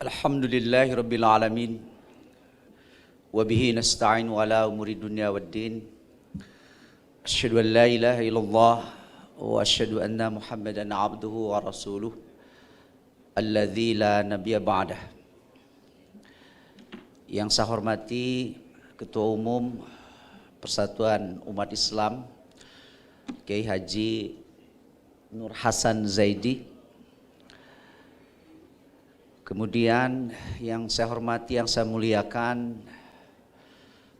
Alhamdulillahi Rabbil Alamin. Wabihi nasta'inu ala umuri dunya waddin. Asyhadu an la ilaha illallah wa asyhadu anna Muhammadan abduhu wa rasuluh alladzi la nabiyya ba'dah. Yang saya hormati Ketua Umum Persatuan Umat Islam Kiai Haji Nur Hasan Zaidi. Kemudian yang saya hormati, yang saya muliakan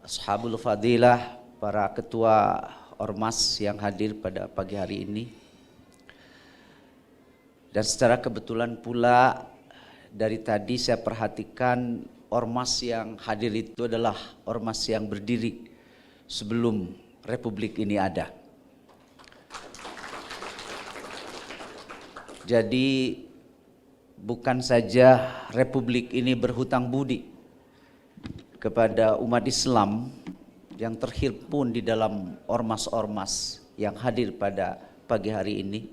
Ashabul Fadilah, para ketua Ormas yang hadir pada pagi hari ini. Dan secara kebetulan pula dari tadi saya perhatikan Ormas yang hadir itu adalah Ormas yang berdiri sebelum Republik ini ada. Jadi bukan saja Republik ini berhutang budi kepada umat Islam yang terhimpun di dalam ormas-ormas yang hadir pada pagi hari ini,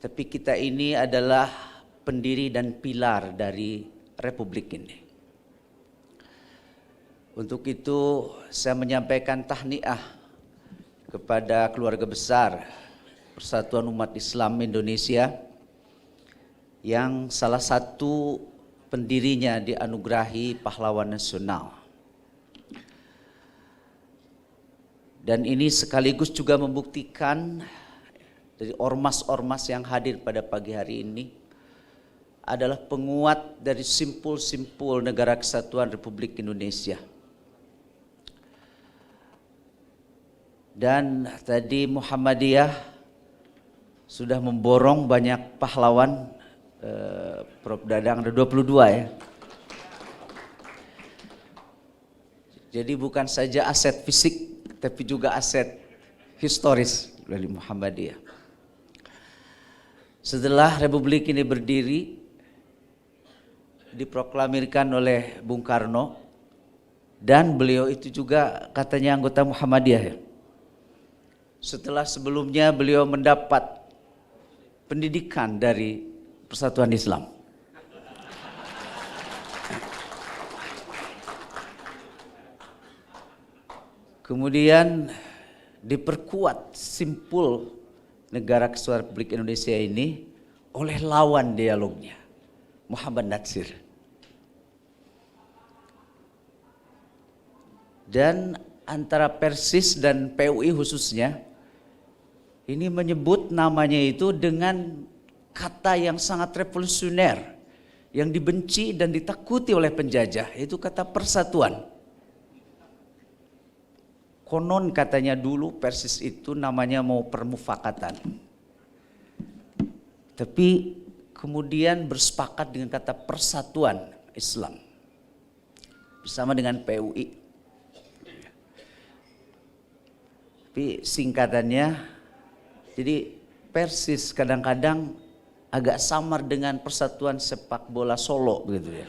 tapi kita ini adalah pendiri dan pilar dari Republik ini. Untuk itu saya menyampaikan tahniah kepada keluarga besar Persatuan Umat Islam Indonesia yang salah satu pendirinya dianugerahi pahlawan nasional. Dan ini sekaligus juga membuktikan dari ormas-ormas yang hadir pada pagi hari ini adalah penguat dari simpul-simpul Negara Kesatuan Republik Indonesia. Dan tadi Muhammadiyah sudah memborong banyak pahlawan. Prof. Dadang ada 22 ya. Jadi bukan saja aset fisik tapi juga aset historis dari Muhammadiyah. Setelah Republik ini berdiri, diproklamirkan oleh Bung Karno, dan beliau itu juga katanya anggota Muhammadiyah ya. Setelah sebelumnya beliau mendapat pendidikan dari Persatuan Islam. Kemudian diperkuat simpul Negara Kesatuan Republik Indonesia ini oleh lawan dialognya, Muhammad Natsir. Dan antara Persis dan PUI khususnya ini menyebut namanya itu dengan kata yang sangat revolusioner, yang dibenci dan ditakuti oleh penjajah, itu kata persatuan. Konon katanya dulu Persis itu namanya mau permufakatan, tapi kemudian bersepakat dengan kata persatuan Islam bersama dengan PUI. Tapi singkatannya, jadi Persis kadang-kadang agak samar dengan Persatuan Sepak Bola Solo begitu ya.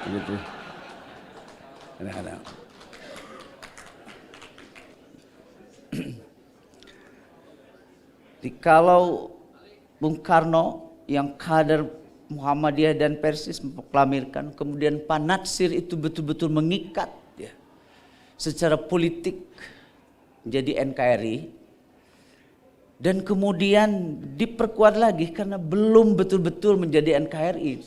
Begitu. Kadang-kadang. Jadi kalau Bung Karno yang kader Muhammadiyah dan Persis memproklamirkan, kemudian Pak Natsir itu betul-betul mengikat ya, secara politik menjadi NKRI. Dan kemudian diperkuat lagi karena belum betul-betul menjadi NKRI.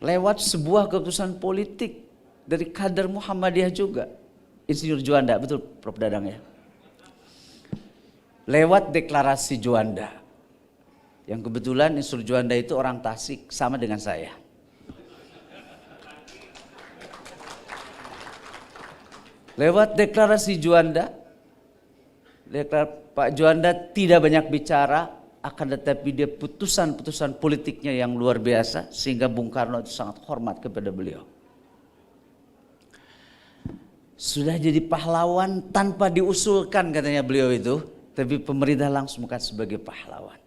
Lewat sebuah keputusan politik dari kader Muhammadiyah juga. Insinyur Juanda, betul Prof. Dadang ya. Lewat deklarasi Juanda. Yang kebetulan Insinyur Juanda itu orang Tasik sama dengan saya. Lewat deklarasi Juanda, Pak Juanda tidak banyak bicara, akan tetapi dia putusan-putusan politiknya yang luar biasa, sehingga Bung Karno itu sangat hormat kepada beliau. Sudah jadi pahlawan tanpa diusulkan katanya beliau itu, tapi pemerintah langsung bukan sebagai pahlawan.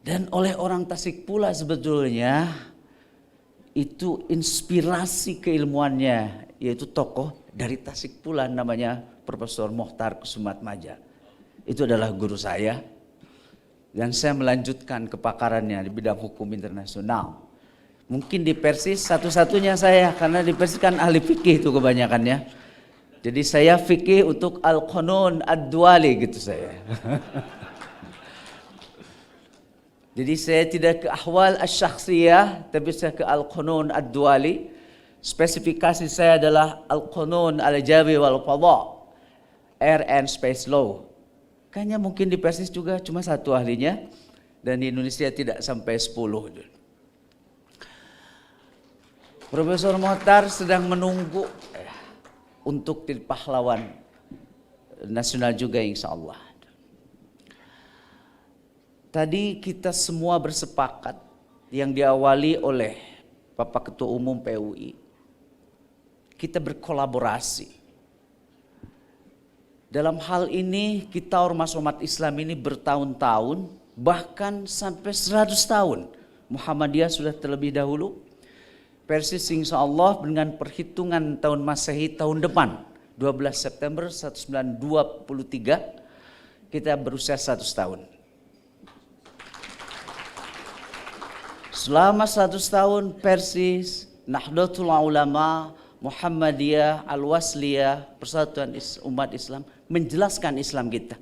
Dan oleh orang Tasik pula sebetulnya itu inspirasi keilmuannya, yaitu tokoh dari Tasik pula namanya Profesor Mokhtar Kusumatmaja. Itu adalah guru saya. Dan saya melanjutkan kepakarannya di bidang hukum internasional. Mungkin di Persis satu-satunya saya, karena di Persis kan ahli fikih itu kebanyakannya. Jadi saya fikih untuk al-qanun ad-duali gitu saya. Jadi saya tidak ke ahwal asy-syakhsiyah, tapi saya ke al-qanun ad-duali. Spesifikasi saya adalah al-qanun al-jawi wal qadha, air and space law. Kayaknya mungkin di Persis juga cuma satu ahlinya, dan di Indonesia tidak sampai 10. Profesor Mokhtar sedang menunggu untuk jadi pahlawan nasional juga insya Allah. Tadi kita semua bersepakat yang diawali oleh Bapak Ketua Umum PUI. Kita berkolaborasi. Dalam hal ini kita ormas-ormas Islam ini bertahun-tahun, bahkan sampai 100 tahun. Muhammadiyah sudah terlebih dahulu. Persis insya Allah dengan perhitungan tahun Masehi tahun depan, 12 September 1923, kita berusia 100 tahun. Selama 100 tahun Persis, Nahdlatul Ulama, Muhammadiyah, Al-Wasliyah, Persatuan Umat Islam menjelaskan Islam kita.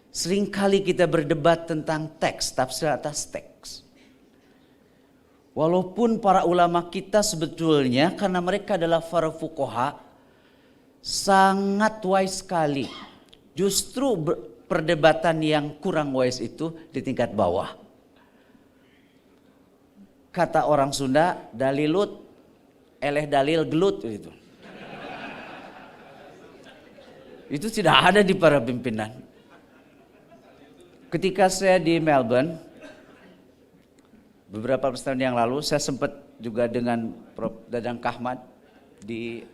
Seringkali kita berdebat tentang teks, tafsir atas teks. Walaupun para ulama kita sebetulnya karena mereka adalah para fuqaha sangat wise sekali. Justru perdebatan yang kurang wise itu di tingkat bawah. Kata orang Sunda, dalilut eleh dalil gelut itu. Itu tidak ada di para pimpinan. Ketika saya di Melbourne beberapa tahun yang lalu, saya sempat juga dengan Prof. Dadang Kahmat di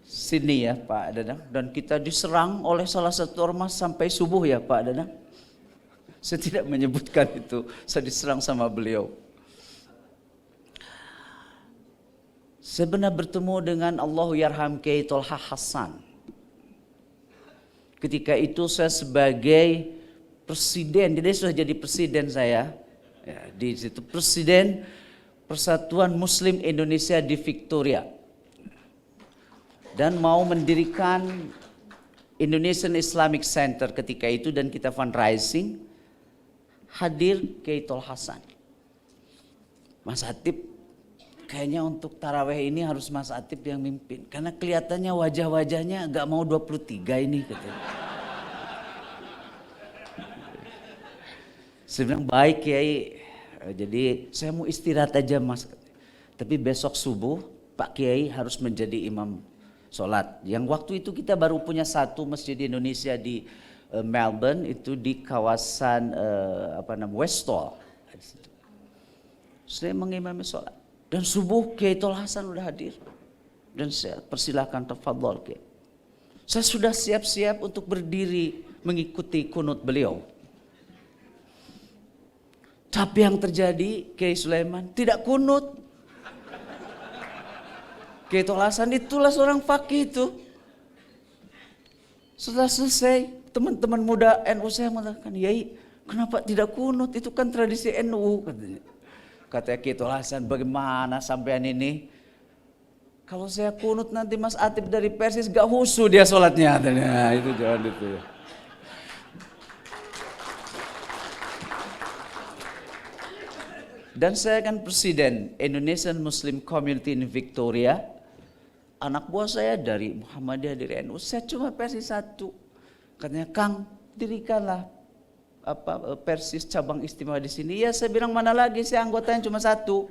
Sydney ya Pak Dadang, dan kita diserang oleh salah satu ormas sampai subuh ya Pak Dadang. Saya tidak menyebutkan itu, saya diserang sama beliau. Saya benar bertemu dengan Allahu Yarham Kiai Tolha Hasan. Ketika itu saya sebagai presiden, dia sudah jadi presiden saya. Ya, di situ presiden Persatuan Muslim Indonesia di Victoria. Dan mau mendirikan Indonesian Islamic Center ketika itu, dan kita fundraising. Hadir Kiai Tolha Hasan. Mas Hatib, kayaknya untuk taraweh ini harus Mas Atib yang mimpin. Karena kelihatannya wajah-wajahnya gak mau 23 ini katanya. Saya bilang baik Kiai. Jadi saya mau istirahat aja Mas. Tapi besok subuh Pak Kiai harus menjadi imam sholat. Yang waktu itu kita baru punya satu masjid di Indonesia di Melbourne, itu di kawasan Westall. Saya mengimami sholat. Dan subuh Kiai Tolha Hasan udah hadir. Dan saya persilahkan tafadhol Kiai. Saya sudah siap-siap untuk berdiri mengikuti kunut beliau. Tapi yang terjadi Kiai Sulaiman tidak kunut. Kiai Tolha Hasan itulah seorang faqih itu. Setelah selesai, teman-teman muda NU saya mengatakan, Yai kenapa tidak kunut? Itu kan tradisi NU katanya. Kata Kiai Tolha Hasan, bagaimana sampean ini? Kalau saya kunut nanti Mas Atib dari Persis gak husu dia sholatnya. Nah, itu jangan itu. Dan saya kan presiden Indonesian Muslim Community in Victoria. Anak buah saya dari Muhammadiyah, dari NU. Saya cuma Persis satu. Katanya, Kang, dirikanlah Persis cabang istimewa di sini. Ya saya bilang mana lagi, saya anggotanya cuma satu.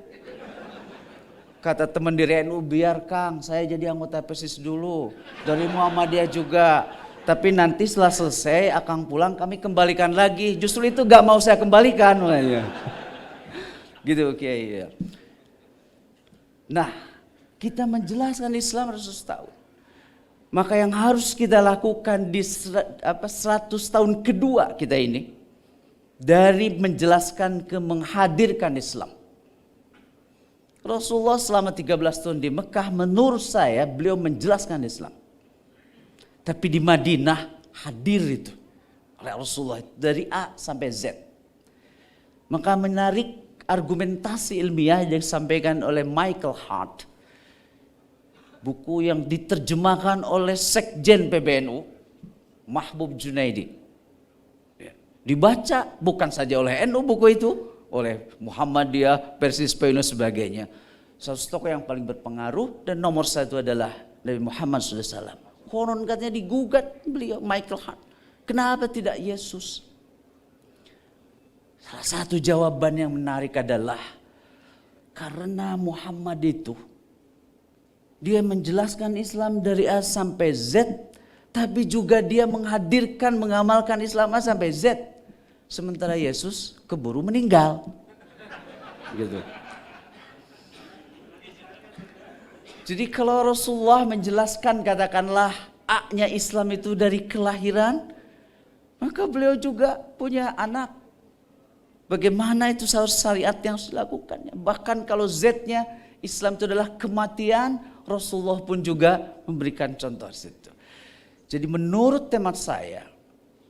Kata teman dari NU, biar Kang saya jadi anggota Persis dulu. Dari Muhammadiyah juga. Tapi nanti setelah selesai Akang pulang kami kembalikan lagi. Justru itu gak mau saya kembalikan. Gitu Kiai. Nah, kita menjelaskan Islam 100 tahun. Maka yang harus kita lakukan di 100 tahun kedua kita ini, dari menjelaskan ke menghadirkan Islam. Rasulullah selama 13 tahun di Mekah, menurut saya beliau menjelaskan Islam. Tapi di Madinah hadir itu oleh Rasulullah dari A sampai Z. Maka menarik argumentasi ilmiah yang disampaikan oleh Michael Hart, buku yang diterjemahkan oleh Sekjen PBNU Mahbub Junaidi. Dibaca bukan saja oleh NU buku itu, oleh Muhammadiyah, Persis, PNU sebagainya. Satu tokoh yang paling berpengaruh dan nomor satu adalah Nabi Muhammad SAW. Konon katanya digugat beliau Michael Hart. Kenapa tidak Yesus? Salah satu jawaban yang menarik adalah karena Muhammad itu dia menjelaskan Islam dari A sampai Z, tapi juga dia menghadirkan, mengamalkan Islam A sampai Z. Sementara Yesus keburu meninggal. Gitu. Jadi kalau Rasulullah menjelaskan katakanlah A-nya Islam itu dari kelahiran, maka beliau juga punya anak. Bagaimana itu syariat yang harus dilakukannya. Bahkan kalau Z-nya Islam itu adalah kematian, Rasulullah pun juga memberikan contoh situ. Jadi menurut temat saya,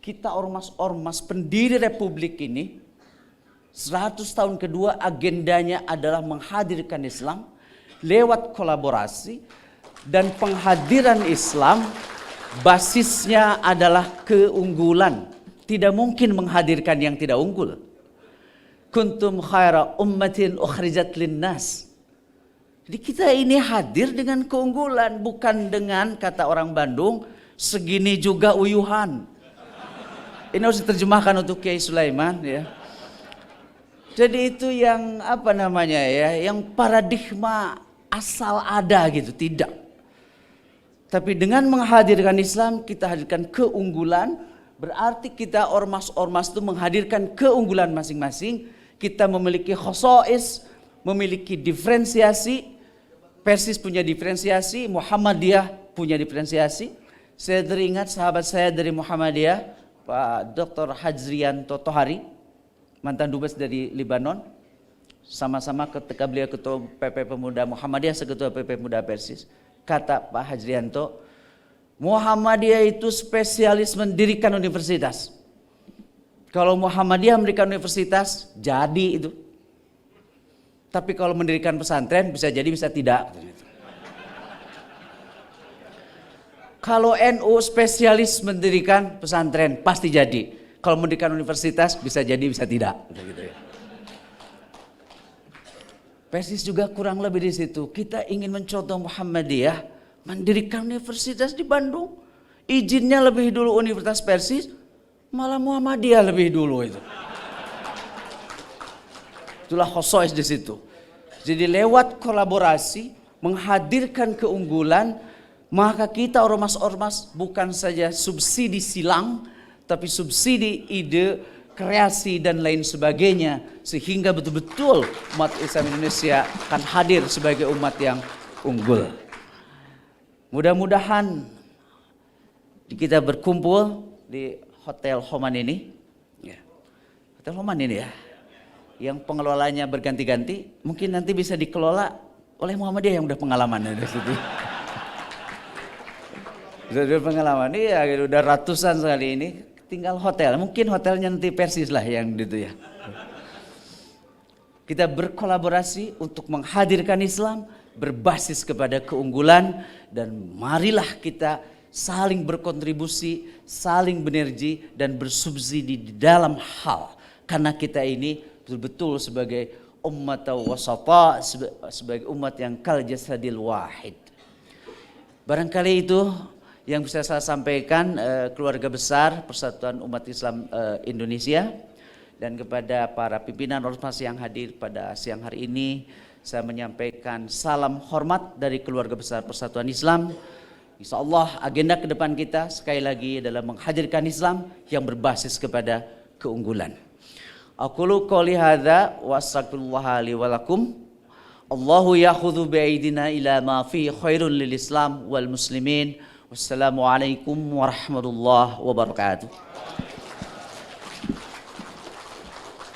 kita ormas-ormas pendiri republik ini 100 tahun kedua agendanya adalah menghadirkan Islam lewat kolaborasi, dan penghadiran Islam basisnya adalah keunggulan. Tidak mungkin menghadirkan yang tidak unggul. Kuntum khaira ummatin ukhrijat linnas. Jadi kita ini hadir dengan keunggulan, bukan dengan kata orang Bandung segini juga uyuhan. Ini harus diterjemahkan untuk Kiai Sulaiman ya. Jadi itu yang apa namanya ya, yang paradigma asal ada gitu, tidak. Tapi dengan menghadirkan Islam kita hadirkan keunggulan, berarti kita ormas-ormas itu menghadirkan keunggulan masing-masing. Kita memiliki khosois, memiliki diferensiasi. Persis punya diferensiasi, Muhammadiyah punya diferensiasi. Saya teringat sahabat saya dari Muhammadiyah, Pak Dr. Hajrianto Tohari, mantan dubes dari Libanon. Sama-sama ketika beliau ketua PP Pemuda Muhammadiyah, saya ketua PP Pemuda Persis. Kata Pak Hajrianto, Muhammadiyah itu spesialis mendirikan universitas. Kalau Muhammadiyah mendirikan universitas, jadi itu. Tapi kalau mendirikan pesantren bisa jadi bisa tidak. Kalau NU spesialis mendirikan pesantren pasti jadi. Kalau mendirikan universitas bisa jadi bisa tidak. Gitu ya. Persis juga kurang lebih di situ. Kita ingin mencontoh Muhammadiyah mendirikan universitas di Bandung. Izinnya lebih dulu Universitas Persis, malah Muhammadiyah lebih dulu itu. Itulah khosois di situ. Jadi lewat kolaborasi menghadirkan keunggulan, maka kita ormas-ormas bukan saja subsidi silang, tapi subsidi ide, kreasi dan lain sebagainya, sehingga betul-betul umat Islam Indonesia akan hadir sebagai umat yang unggul. Mudah-mudahan kita berkumpul di Hotel Homan ini, ya. Hotel Homan ini ya, yang pengelolanya berganti-ganti, mungkin nanti bisa dikelola oleh Muhammadiyah yang udah pengalaman dari situ. Sudah pengalaman, iya udah ratusan sekali ini. Tinggal hotel, mungkin hotelnya nanti Persis lah yang gitu ya. Kita berkolaborasi untuk menghadirkan Islam berbasis kepada keunggulan, dan marilah kita saling berkontribusi, saling benergi dan bersubsidi di dalam hal, karena kita ini betul-betul sebagai umat wasata, sebagai umat yang kal jasadil wahid. Barangkali itu yang bisa saya sampaikan keluarga besar Persatuan Umat Islam Indonesia, dan kepada para pimpinan ormas yang hadir pada siang hari ini saya menyampaikan salam hormat dari keluarga besar Persatuan Islam. Insyaallah agenda ke depan kita sekali lagi adalah menghadirkan Islam yang berbasis kepada keunggulan. Aqulu qouli hadza wa astaghfirullah li wa lakum. Allahu ya'khudhu bi aidina ila ma fi khairun lil Islam wal muslimin. Wassalamualaikum warahmatullahi wabarakatuh.